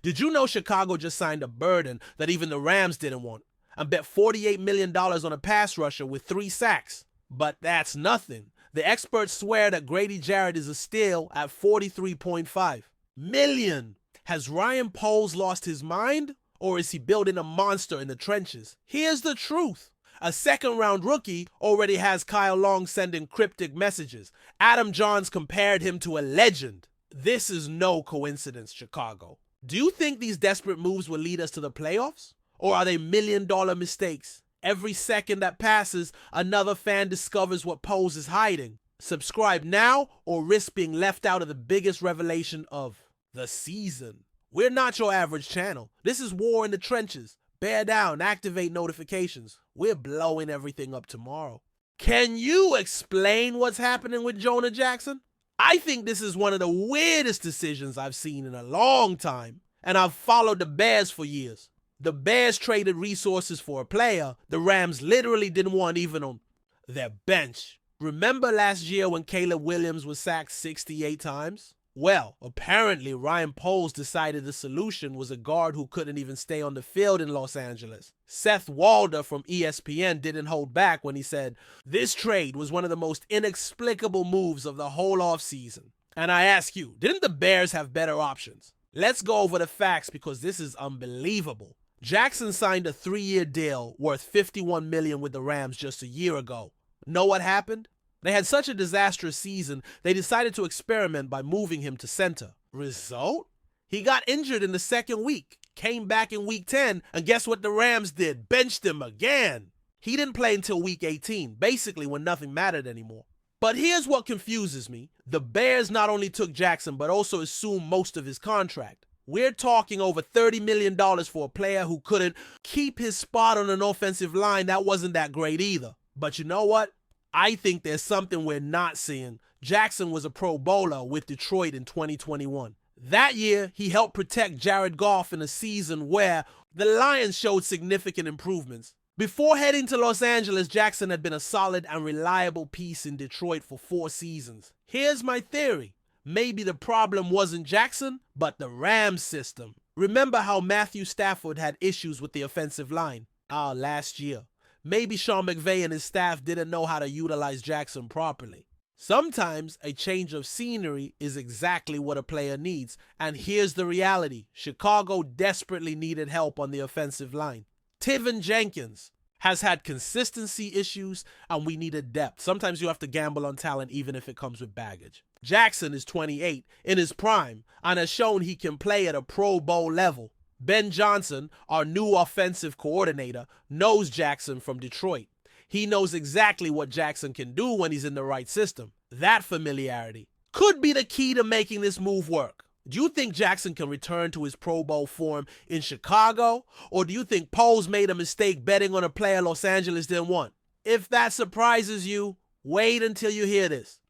Did you know Chicago just signed a burden that even the Rams didn't want and bet $48 million on a pass rusher with 3 sacks? But that's nothing. The experts swear that Grady Jarrett is a steal at $43.5 million. Has Ryan Poles lost his mind, or is he building a monster in the trenches? Here's the truth. A second-round rookie already has Kyle Long sending cryptic messages. Adam Johns compared him to a legend. This is no coincidence, Chicago. Do you think these desperate moves will lead us to the playoffs? Or are they million-dollar mistakes? Every second that passes, another fan discovers what Poles is hiding. Subscribe now or risk being left out of the biggest revelation of the season. We're not your average channel. This is war in the trenches. Bear down, activate notifications. We're blowing everything up tomorrow. Can you explain what's happening with Jonah Jackson? I think this is one of the weirdest decisions I've seen in a long time, and I've followed the Bears for years. The Bears traded resources for a player the Rams literally didn't want even on their bench. Remember last year when Caleb Williams was sacked 68 times? Well, apparently Ryan Poles decided the solution was a guard who couldn't even stay on the field in Los Angeles. Seth Walder from ESPN didn't hold back when he said, "This trade was one of the most inexplicable moves of the whole offseason." And I ask you, didn't the Bears have better options? Let's go over the facts because this is unbelievable. Jackson signed a 3-year deal worth $51 million with the Rams just a year ago. Know what happened? They had such a disastrous season, they decided to experiment by moving him to center. Result? He got injured in the second week, came back in week 10, and guess what the Rams did? Benched him again. He didn't play until week 18, basically when nothing mattered anymore. But here's what confuses me. The Bears not only took Jackson, but also assumed most of his contract. We're talking over $30 million for a player who couldn't keep his spot on an offensive line that wasn't that great either. But you know what? I think there's something we're not seeing. Jackson was a Pro Bowler with Detroit in 2021. That year, he helped protect Jared Goff in a season where the Lions showed significant improvements. Before heading to Los Angeles, Jackson had been a solid and reliable piece in Detroit for 4 seasons. Here's my theory. Maybe the problem wasn't Jackson, but the Rams system. Remember how Matthew Stafford had issues with the offensive line? Last year. Maybe Sean McVay and his staff didn't know how to utilize Jackson properly. Sometimes a change of scenery is exactly what a player needs. And here's the reality. Chicago desperately needed help on the offensive line. Tivin Jenkins has had consistency issues and we needed depth. Sometimes you have to gamble on talent even if it comes with baggage. Jackson is 28, in his prime, and has shown he can play at a Pro Bowl level. Ben Johnson, our new offensive coordinator, knows Jackson from Detroit. He knows exactly what Jackson can do when he's in the right system. That familiarity could be the key to making this move work. Do you think Jackson can return to his Pro Bowl form in Chicago? Or do you think Poles made a mistake betting on a player Los Angeles didn't want? If that surprises you, wait until you hear this.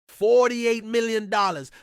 $48 million.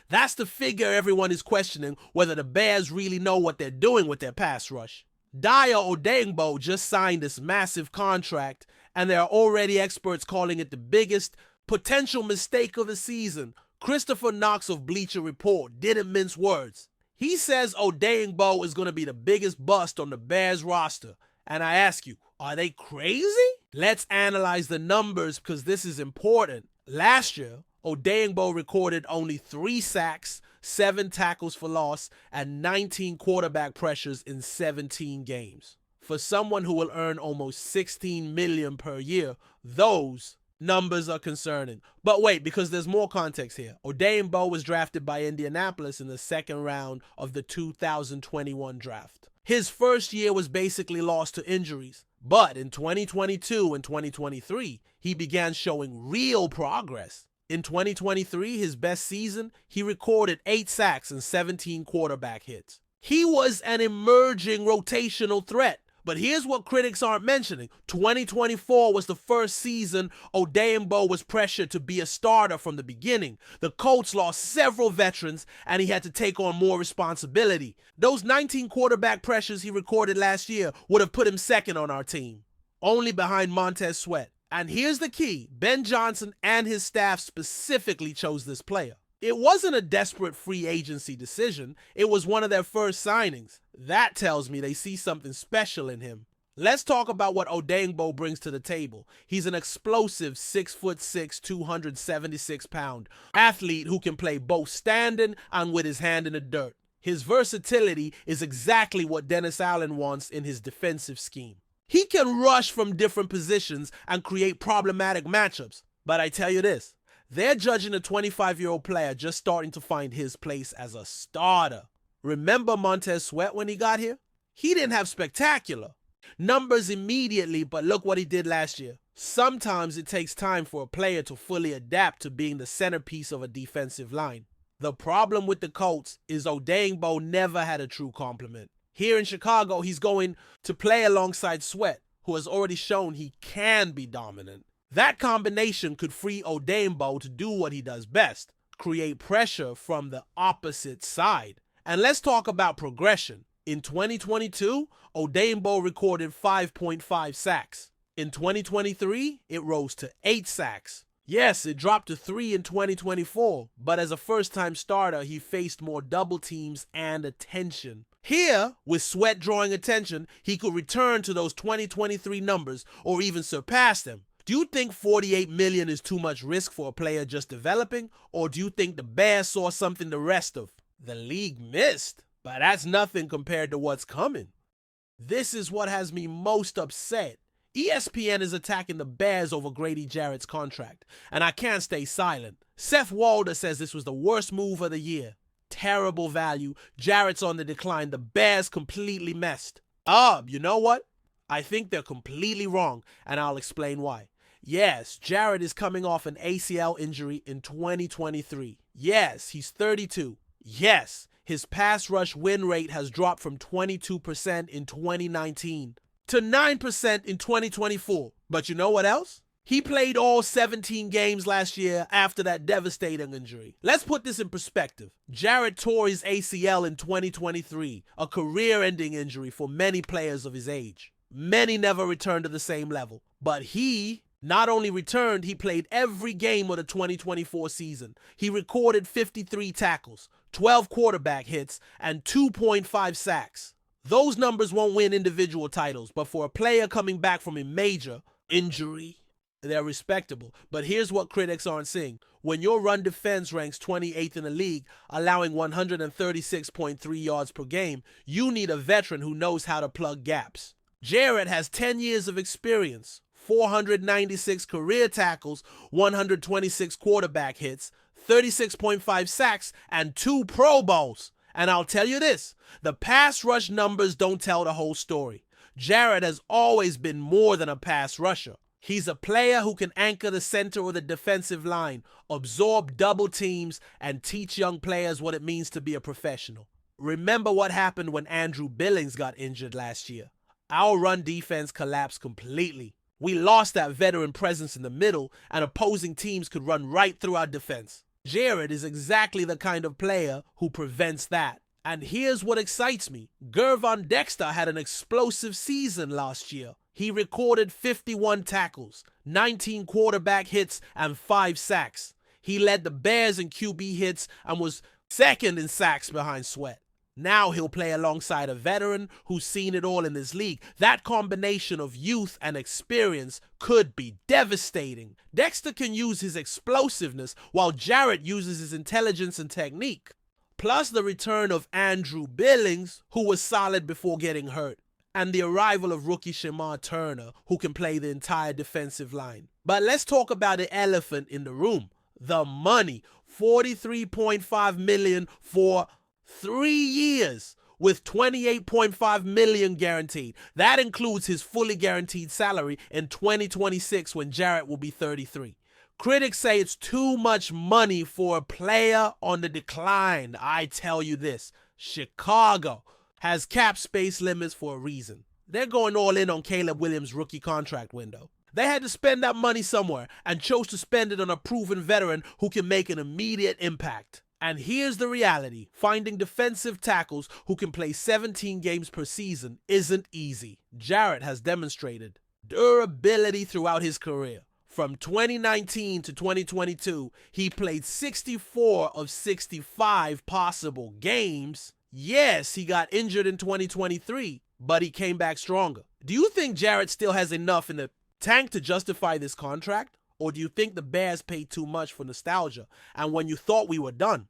That's the figure everyone is questioning whether the Bears really know what they're doing with their pass rush. Dayo Odeyingbo just signed this massive contract, and there are already experts calling it the biggest potential mistake of the season. Christopher Knox of Bleacher Report didn't mince words. He says Odeyingbo is going to be the biggest bust on the Bears roster. And I ask you, are they crazy? Let's analyze the numbers because this is important. Last year, Odeyingbo recorded only 3 sacks, 7 tackles for loss, and 19 quarterback pressures in 17 games. For someone who will earn almost $16 million per year, those numbers are concerning. But wait, because there's more context here. Odeyingbo was drafted by Indianapolis in the 2nd round of the 2021 draft. His first year was basically lost to injuries. But in 2022 and 2023, he began showing real progress. In 2023, his best season, he recorded 8 sacks and 17 quarterback hits. He was an emerging rotational threat. But here's what critics aren't mentioning. 2024 was the first season Odeyingbo was pressured to be a starter from the beginning. The Colts lost several veterans and he had to take on more responsibility. Those 19 quarterback pressures he recorded last year would have put him 2nd on our team, only behind Montez Sweat. And here's the key. Ben Johnson and his staff specifically chose this player. It wasn't a desperate free agency decision. It was one of their first signings. That tells me they see something special in him. Let's talk about what Odeyingbo brings to the table. He's an explosive 6'6", 276-pound athlete who can play both standing and with his hand in the dirt. His versatility is exactly what Dennis Allen wants in his defensive scheme. He can rush from different positions and create problematic matchups. But I tell you this, they're judging a 25-year-old player just starting to find his place as a starter. Remember Montez Sweat when he got here? He didn't have spectacular numbers immediately, but look what he did last year. Sometimes it takes time for a player to fully adapt to being the centerpiece of a defensive line. The problem with the Colts is Odeyingbo never had a true complement. Here in Chicago, he's going to play alongside Sweat, who has already shown he can be dominant. That combination could free Odeyingbo to do what he does best, create pressure from the opposite side. And let's talk about progression. In 2022, Odeyingbo recorded 5.5 sacks. In 2023, it rose to 8 sacks. Yes, it dropped to 3 in 2024, but as a first-time starter, he faced more double teams and attention. Here, with Sweat drawing attention, he could return to those 2023 numbers or even surpass them. Do you think $48 million is too much risk for a player just developing, or do you think the Bears saw something the rest of the league missed? But that's nothing compared to what's coming. This is what has me most upset. ESPN is attacking the Bears over Grady Jarrett's contract, and I can't stay silent. Seth Walder says this was the worst move of the year. Terrible value. Jarrett's on the decline. The Bears completely messed. You know what? I think they're completely wrong, and I'll explain why. Yes, Jarrett is coming off an ACL injury in 2023. Yes, he's 32. Yes, his pass rush win rate has dropped from 22% in 2019 to 9% in 2024. But you know what else? He played all 17 games last year after that devastating injury. Let's put this in perspective. Jarrett tore his ACL in 2023, a career-ending injury for many players of his age. Many never returned to the same level. But he not only returned, he played every game of the 2024 season. He recorded 53 tackles, 12 quarterback hits, and 2.5 sacks. Those numbers won't win individual titles, but for a player coming back from a major injury, they're respectable. But here's what critics aren't seeing. When your run defense ranks 28th in the league, allowing 136.3 yards per game, you need a veteran who knows how to plug gaps. Jarrett has 10 years of experience, 496 career tackles, 126 quarterback hits, 36.5 sacks, and 2 Pro Bowls. And I'll tell you this, the pass rush numbers don't tell the whole story. Jarrett has always been more than a pass rusher. He's a player who can anchor the center of the defensive line, absorb double teams, and teach young players what it means to be a professional. Remember what happened when Andrew Billings got injured last year. Our run defense collapsed completely. We lost that veteran presence in the middle, and opposing teams could run right through our defense. Jarrett is exactly the kind of player who prevents that. And here's what excites me. Gervon Dexter had an explosive season last year. He recorded 51 tackles, 19 quarterback hits, and 5 sacks. He led the Bears in QB hits and was second in sacks behind Sweat. Now he'll play alongside a veteran who's seen it all in this league. That combination of youth and experience could be devastating. Dexter can use his explosiveness while Jarrett uses his intelligence and technique. Plus the return of Andrew Billings, who was solid before getting hurt, and the arrival of rookie Shamar Turner, who can play the entire defensive line. But let's talk about the elephant in the room, the money. $43.5 million for 3 years with $28.5 million guaranteed. That includes his fully guaranteed salary in 2026 when Jarrett will be 33. Critics say it's too much money for a player on the decline. I tell you this, Chicago has cap space limits for a reason. They're going all in on Caleb Williams' rookie contract window. They had to spend that money somewhere and chose to spend it on a proven veteran who can make an immediate impact. And here's the reality. Finding defensive tackles who can play 17 games per season isn't easy. Jarrett has demonstrated durability throughout his career. From 2019 to 2022, he played 64 of 65 possible games. Yes, he got injured in 2023, but he came back stronger. Do you think Jarrett still has enough in the tank to justify this contract? Or do you think the Bears paid too much for nostalgia and when you thought we were done?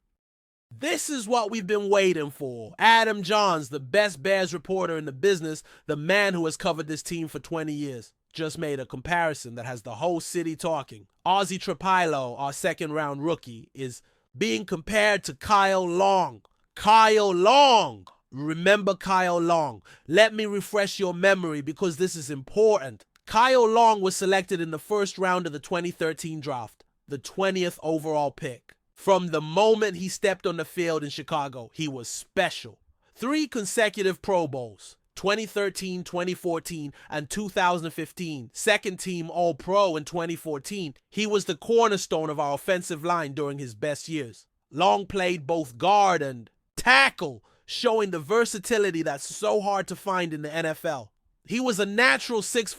This is what we've been waiting for. Adam Johns, the best Bears reporter in the business, the man who has covered this team for 20 years, just made a comparison that has the whole city talking. Aussie Trapilo, our second-round rookie, is being compared to Kyle Long. Kyle Long! Remember Kyle Long. Let me refresh your memory because this is important. Kyle Long was selected in the first round of the 2013 draft, the 20th overall pick. From the moment he stepped on the field in Chicago, he was special. 3 consecutive Pro Bowls, 2013, 2014, and 2015. Second team All-Pro in 2014. He was the cornerstone of our offensive line during his best years. Long played both guard and tackle, showing the versatility that's so hard to find in the NFL. He was a natural 6'6",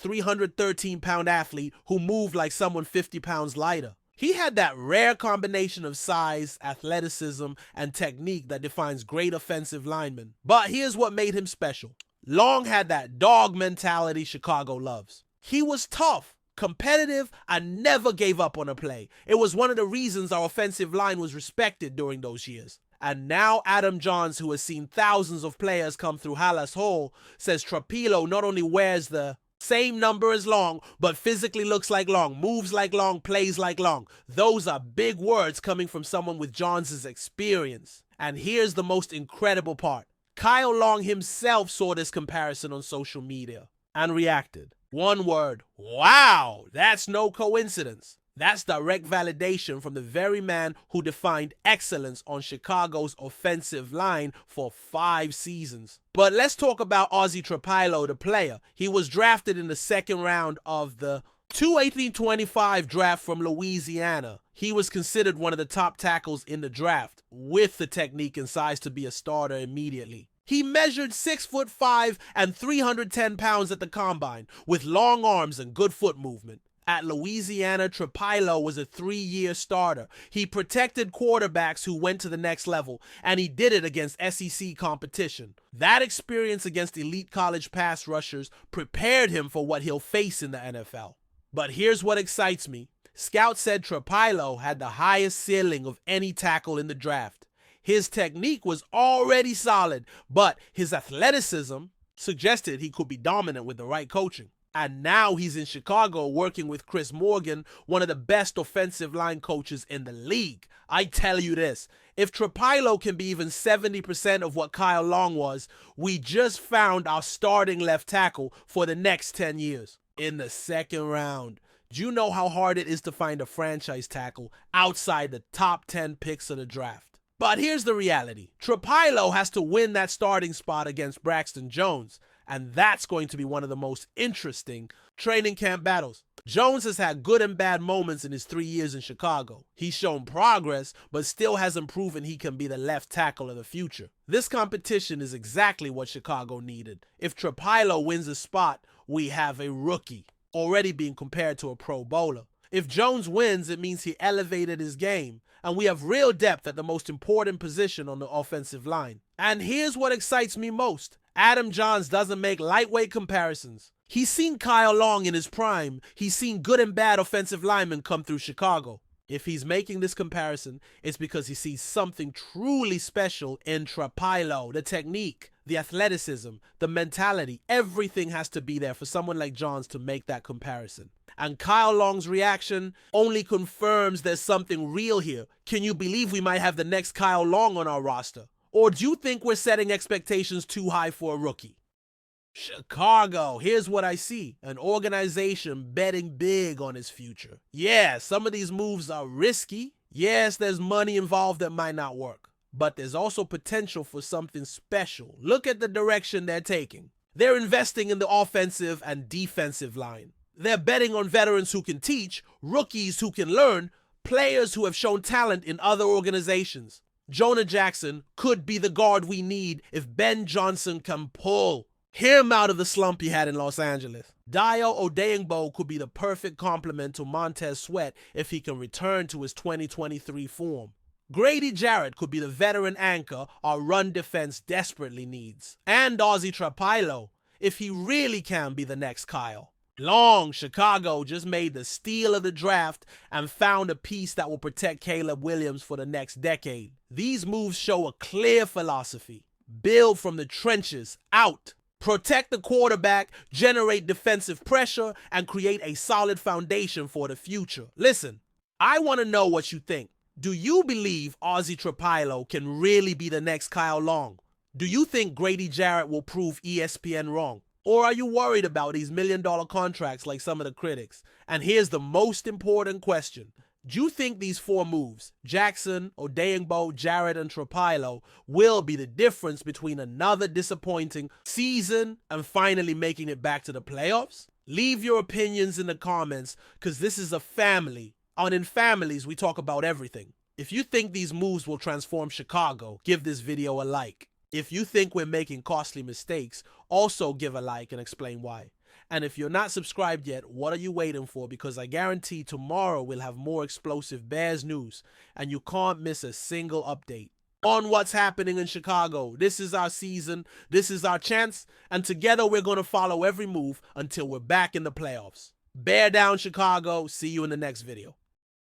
313-pound athlete who moved like someone 50 pounds lighter. He had that rare combination of size, athleticism, and technique that defines great offensive linemen. But here's what made him special. Long had that dog mentality Chicago loves. He was tough, competitive, and never gave up on a play. It was one of the reasons our offensive line was respected during those years. And now Adam Johns, who has seen thousands of players come through Hallas Hall, says Trapilo not only wears the same number as Long, but physically looks like Long, moves like Long, plays like Long. Those are big words coming from someone with Johns' experience. And here's the most incredible part. Kyle Long himself saw this comparison on social media and reacted. One word, wow, that's no coincidence. That's direct validation from the very man who defined excellence on Chicago's offensive line for 5 seasons. But let's talk about Aussie Trapilo, the player. He was drafted in the second round of the 2018-25 draft from Louisiana. He was considered one of the top tackles in the draft, with the technique and size to be a starter immediately. He measured 6'5" and 310 pounds at the combine, with long arms and good foot movement. At Louisiana, Trapilo was a 3-year starter. He protected quarterbacks who went to the next level, and he did it against SEC competition. That experience against elite college pass rushers prepared him for what he'll face in the NFL. But here's what excites me. Scouts said Trapilo had the highest ceiling of any tackle in the draft. His technique was already solid, but his athleticism suggested he could be dominant with the right coaching. And now he's in Chicago working with Chris Morgan, one of the best offensive line coaches in the league. I tell you this, if Trapilo can be even 70% of what Kyle Long was, we just found our starting left tackle for the next 10 years. In the second round. Do you know how hard it is to find a franchise tackle outside the top 10 picks of the draft? But here's the reality. Trapilo has to win that starting spot against Braxton Jones. And that's going to be one of the most interesting training camp battles. Jones has had good and bad moments in his 3 years in Chicago. He's shown progress, but still hasn't proven he can be the left tackle of the future. This competition is exactly what Chicago needed. If Trapilo wins a spot, we have a rookie, already being compared to a Pro Bowler. If Jones wins, it means he elevated his game, and we have real depth at the most important position on the offensive line. And here's what excites me most. Adam Johns doesn't make lightweight comparisons. He's seen Kyle Long in his prime. He's seen good and bad offensive linemen come through Chicago. If he's making this comparison, it's because he sees something truly special in Trapilo. The technique, the athleticism, the mentality, everything has to be there for someone like Johns to make that comparison. And Kyle Long's reaction only confirms there's something real here. Can you believe we might have the next Kyle Long on our roster? Or do you think we're setting expectations too high for a rookie? Chicago, here's what I see. An organization betting big on his future. Yeah, some of these moves are risky. Yes, there's money involved that might not work. But there's also potential for something special. Look at the direction they're taking. They're investing in the offensive and defensive line. They're betting on veterans who can teach, rookies who can learn, players who have shown talent in other organizations. Jonah Jackson could be the guard we need if Ben Johnson can pull. him out of the slump he had in Los Angeles. Dayo Odeyingbo could be the perfect complement to Montez Sweat if he can return to his 2023 form. Grady Jarrett could be the veteran anchor our run defense desperately needs. And Aussie Trapilo, if he really can be the next Kyle. Long, Chicago just made the steal of the draft and found a piece that will protect Caleb Williams for the next decade. These moves show a clear philosophy. Build from the trenches, out. Protect the quarterback, generate defensive pressure, and create a solid foundation for the future. Listen, I want to know what you think. Do you believe Aussie Trapilo can really be the next Kyle Long? Do you think Grady Jarrett will prove ESPN wrong? Or are you worried about these million-dollar contracts like some of the critics? And here's the most important question. Do you think these four moves, Jackson, Odeyingbo, Jarrett, and Trapilo, will be the difference between another disappointing season and finally making it back to the playoffs? Leave your opinions in the comments, because this is a family. And in families, we talk about everything. If you think these moves will transform Chicago, give this video a like. If you think we're making costly mistakes, also give a like and explain why. And if you're not subscribed yet, what are you waiting for? Because I guarantee tomorrow we'll have more explosive Bears news, and you can't miss a single update on what's happening in Chicago. This is our season, this is our chance, and together we're going to follow every move until we're back in the playoffs. Bear down, Chicago. See you in the next video.